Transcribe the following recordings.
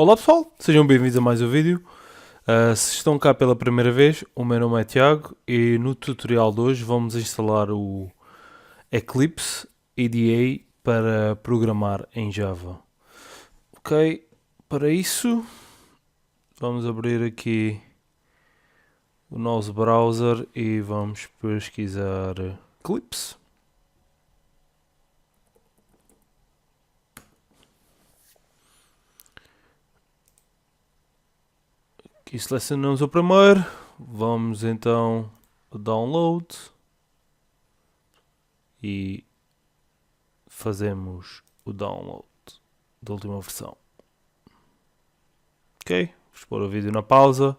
Olá pessoal, sejam bem-vindos a mais um vídeo. Se estão cá pela primeira vez, o meu nome é Tiago e no tutorial de hoje vamos instalar o Eclipse IDE para programar em Java. Ok, para isso vamos abrir aqui o nosso browser e vamos pesquisar Eclipse. Aqui selecionamos o primeiro, vamos então ao download e fazemos o download da última versão. Ok, vamos pôr o vídeo na pausa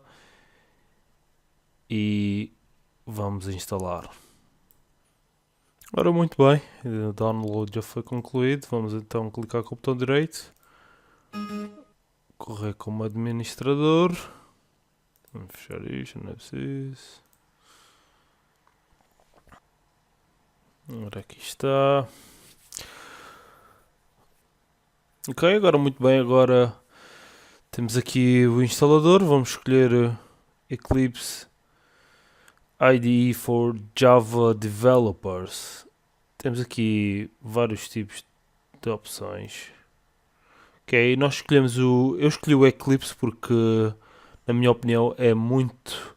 e vamos instalar. Ora, muito bem, o download já foi concluído. Vamos então clicar com o botão direito, correr como administrador. Vamos fechar isto, não é preciso. Ora, aqui está. Ok, agora muito bem, agora temos aqui o instalador. Vamos escolher Eclipse IDE for Java Developers. Temos aqui vários tipos de opções. Ok, nós escolhemos eu escolhi o Eclipse porque, na minha opinião, é muito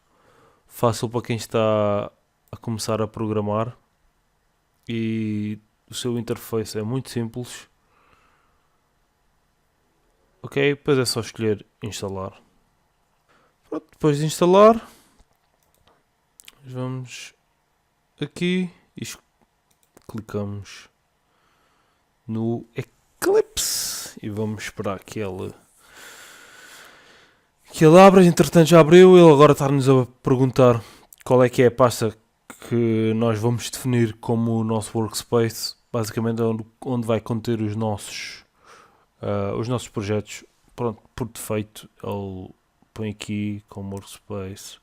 fácil para quem está a começar a programar e o seu interface é muito simples. Ok, depois é só escolher instalar. Pronto, depois de instalar, vamos aqui e clicamos no Eclipse e vamos esperar que ele abra. Entretanto já abriu, ele agora está-nos a perguntar qual é que é a pasta que nós vamos definir como o nosso workspace, basicamente onde vai conter os nossos projetos. Pronto, por defeito ele põe aqui como workspace.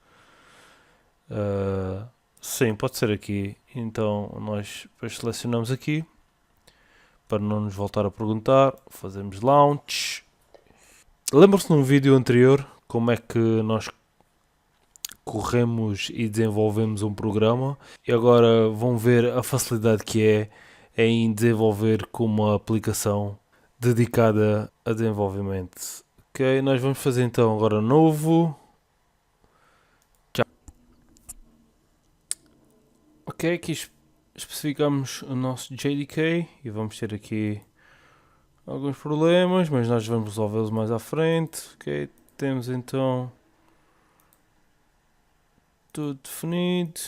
Sim, pode ser aqui. Então nós depois selecionamos aqui para não nos voltar a perguntar. Fazemos launch. Lembram-se num vídeo anterior como é que nós corremos e desenvolvemos um programa, e agora vão ver a facilidade que é em desenvolver com uma aplicação dedicada a desenvolvimento. Ok, nós vamos fazer então agora novo. Ok, aqui especificamos o nosso JDK e vamos ter aqui alguns problemas, mas nós vamos resolvê-los mais à frente. Ok, temos então tudo definido.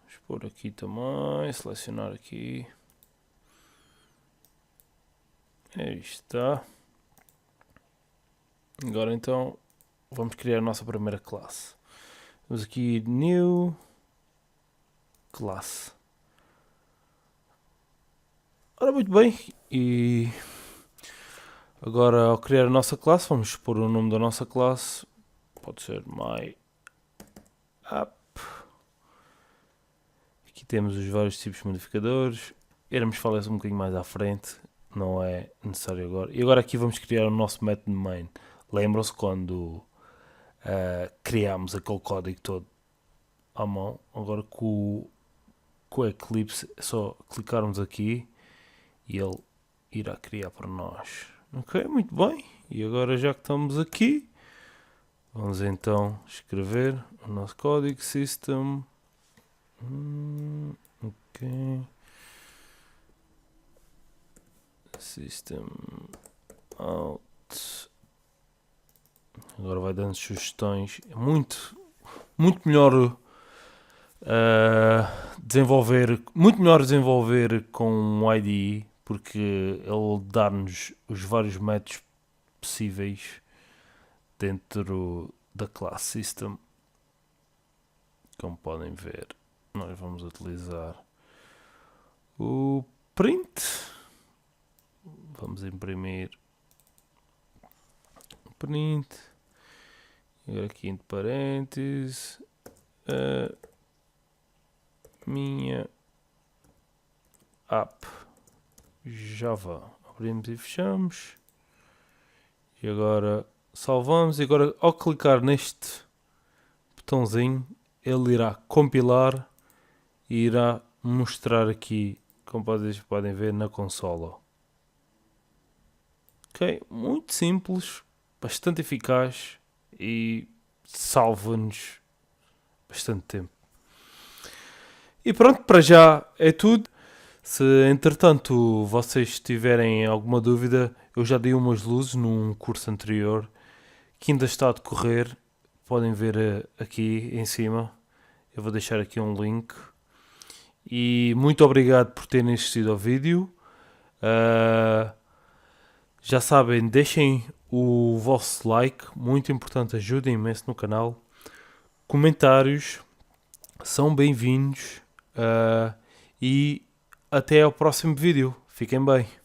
Vamos pôr aqui também, selecionar aqui. Aí está. Agora então vamos criar a nossa primeira classe. Vamos aqui New Class. Ora, muito bem. E agora ao criar a nossa classe, vamos pôr o nome da nossa classe. Pode ser My App. Aqui temos os vários tipos de modificadores. Iremos falar isso um bocadinho mais à frente. Não é necessário agora. E agora aqui vamos criar o nosso método main. Lembram-se quando criámos aquele código todo à mão? Agora com o Eclipse é só clicarmos aqui e ele irá criar para nós. Ok, muito bem. E agora já que estamos aqui, vamos então escrever o nosso código system. Ok. System out. Agora vai dando sugestões. É muito melhor muito melhor desenvolver com um IDE, porque ele dá-nos os vários métodos possíveis dentro da class system. Como podem ver, nós vamos utilizar o print. Vamos imprimir o print. Agora aqui entre parênteses minha app Java. Abrimos e fechamos. E agora salvamos e agora ao clicar neste botãozinho ele irá compilar e irá mostrar aqui, como vocês podem ver, na consola. Ok, muito simples, bastante eficaz e salva-nos bastante tempo. E pronto, para já é tudo. Se entretanto vocês tiverem alguma dúvida, eu já dei umas luzes num curso anterior que ainda está a decorrer. Podem ver aqui em cima. Eu vou deixar aqui um link. E muito obrigado por terem assistido ao vídeo. Já sabem, deixem o vosso like, muito importante, ajuda imenso no canal. Comentários são bem-vindos e até ao próximo vídeo. Fiquem bem.